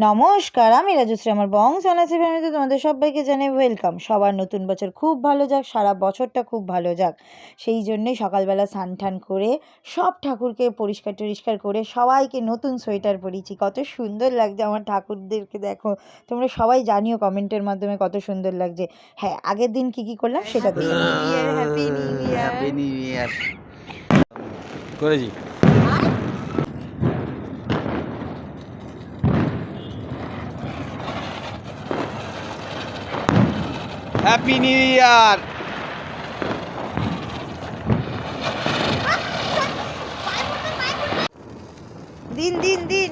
নমস্কার, আমি রাজশ্রী। আমার বংশ অনার্স ফ্যামিলিতে তোমাদের সবাইকে জানাই ওয়েলকাম। সবার নতুন বছর খুব ভালো যাক, সারা বছরটা খুব ভালো যাক। সেই জন্যই সকালবেলা স্নান করে সব ঠাকুরকে পরিষ্কার করে সবাইকে নতুন সোয়েটার পরিয়েছি। কত সুন্দর লাগছে আমার ঠাকুরদেরকে, দেখো তোমরা সবাই জানিও কমেন্টের মাধ্যমে কত সুন্দর লাগছে। হ্যাঁ, আগের দিন কি করলাম সেটা দেখে নাও। হ্যাপি নিউ ইয়ার করেছি। Happy new year. দিন দিন দিন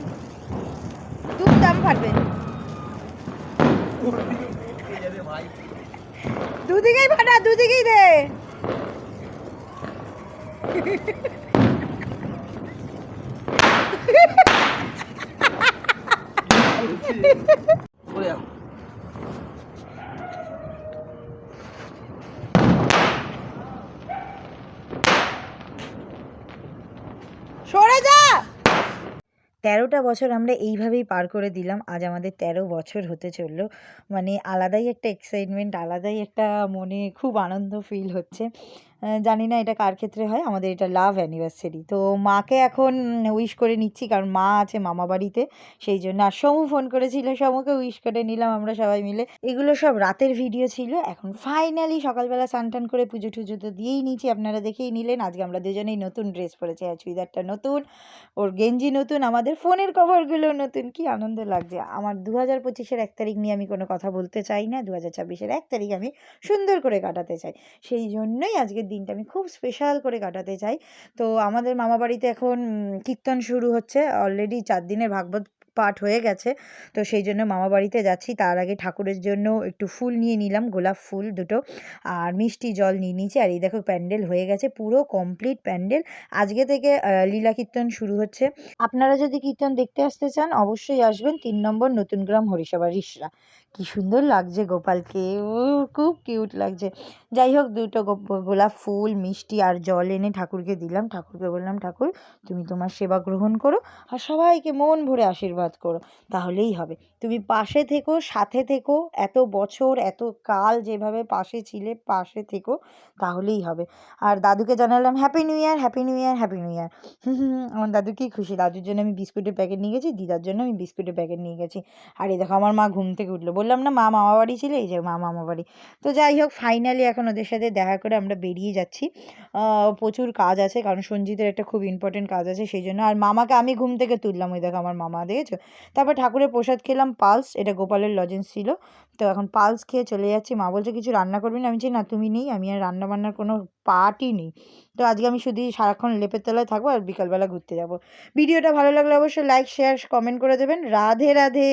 তুম দাম ফাটবে, দুদিকেই ফাটা, দুদিকেই দে। সরে যা। 13টা বছর আমরা এইভাবেই পার করে দিলাম। আজ আমাদের 13 বছর হতে চললো। মানে আলাদাই একটা এক্সাইটমেন্ট, আলাদাই একটা মনে খুব আনন্দ ফিল হচ্ছে। জানি না এটা কার ক্ষেত্রে হয়, আমাদের এটা লাভ অ্যানিভার্সারি। তো মাকে এখন উইশ করে নিচ্ছি, কারণ মা আছে মামা বাড়িতে, সেই জন্য। আর সমু ফোন করেছিল, সমুকে উইশ করে নিলাম আমরা সবাই মিলে। এগুলো সব রাতের ভিডিও ছিল। এখন ফাইনালি সকালবেলা স্নান করে পুজো টুজো তো দিয়েই নিয়েছি, আপনারা দেখেই নিলেন। আজকে আমরা দুজনেই নতুন ড্রেস পরেছি, আর চুড়িদারটা নতুন, ওর গেঞ্জি নতুন, আমাদের ফোনের কভারগুলো নতুন। কি আনন্দ লাগছে আমার। 2025-এর 1 তারিখ নিয়ে আমি কোনো কথা বলতে চাই না, 2026-এর 1 তারিখ আমি সুন্দর করে কাটাতে চাই। সেই জন্যই আজকের দিনটা আমি খুব স্পেশাল করে কাটাতে চাই। তো আমাদের মামা বাড়িতে এখন কীর্তন শুরু হচ্ছে, অলরেডি 4 দিনের ভাগবত পাঠ হয়ে গেছে। তো সেই জন্য মামা বাড়িতে যাচ্ছি। তার আগে ঠাকুরের জন্য একটু ফুল নিয়ে নিলাম, গোলাপ ফুল 2টো, আর মিষ্টি জল নিয়ে নিয়েছি। আর এই দেখো প্যান্ডেল হয়ে গেছে, পুরো কমপ্লিট প্যান্ডেল। আজকে থেকে লীলা কীর্তন শুরু হচ্ছে। আপনারা যদি কীর্তন দেখতে আসতে চান অবশ্যই আসবেন। 3 নম্বর নতুন গ্রাম, হরিসভা, রিষড়া। কি সুন্দর লাগছে গোপালকে, ও খুব কিউট লাগছে। যাই হোক, 2টো গোলাপ ফুল, মিষ্টি আর জল এনে ঠাকুরকে দিলাম। ঠাকুরকে বললাম, ঠাকুর তুমি তোমার সেবা গ্রহণ করো আর সবাইকে মন ভরে আশীর্বাদ করো, তাহলেই হবে। তুমি পাশে থেকো, সাথে থেকো, এত বছর এত কাল যেভাবে পাশে ছিলে পাশে থেকো, তাহলেই হবে। আর দাদুকে জানালাম happy new year, happy new year, happy new year. আমার দাদু কি খুশি। দাদুর জন্য আমি বিস্কুটের প্যাকেট নিয়ে গেছি, দিদার জন্য আমি বিস্কুটের প্যাকেট নিয়ে গেছি। আর এই দেখো আমার মা ঘুম থেকে উঠলো, বললাম না মা মামা বাড়ি ছিল, এই যে মা মামা বাড়ি। তো যাই হোক, ফাইনালি এখন ওদের সাথে দেখা করে আমরা বেরিয়ে যাচ্ছি। প্রচুর কাজ আছে, কারণ সঞ্জিতের একটা খুব ইম্পর্টেন্ট কাজ আছে, সেই জন্য। আর মামাকে আমি ঘুম থেকে তুললাম, ওই দেখো আমার মামা, দেখেছো। তারপর ঠাকুরের প্রসাদ খেলাম, পালস, এটা গোপালের লজেন্স ছিল। তো এখন পালস খেয়ে চলে যাচ্ছি। মা বলছে কিছু রান্না করবি না, আমি বলছি না তুমি নেই, আমি আর রান্না বান্নার কোনো পার্টই নেই। তো আজকে আমি শুধু সারাক্ষণ লেপের তলায় থাকবো আর বিকালবেলা ঘুরতে যাবো। ভিডিওটা ভালো লাগলে অবশ্যই লাইক, শেয়ার, কমেন্ট করে দেবেন। রাধে রাধে।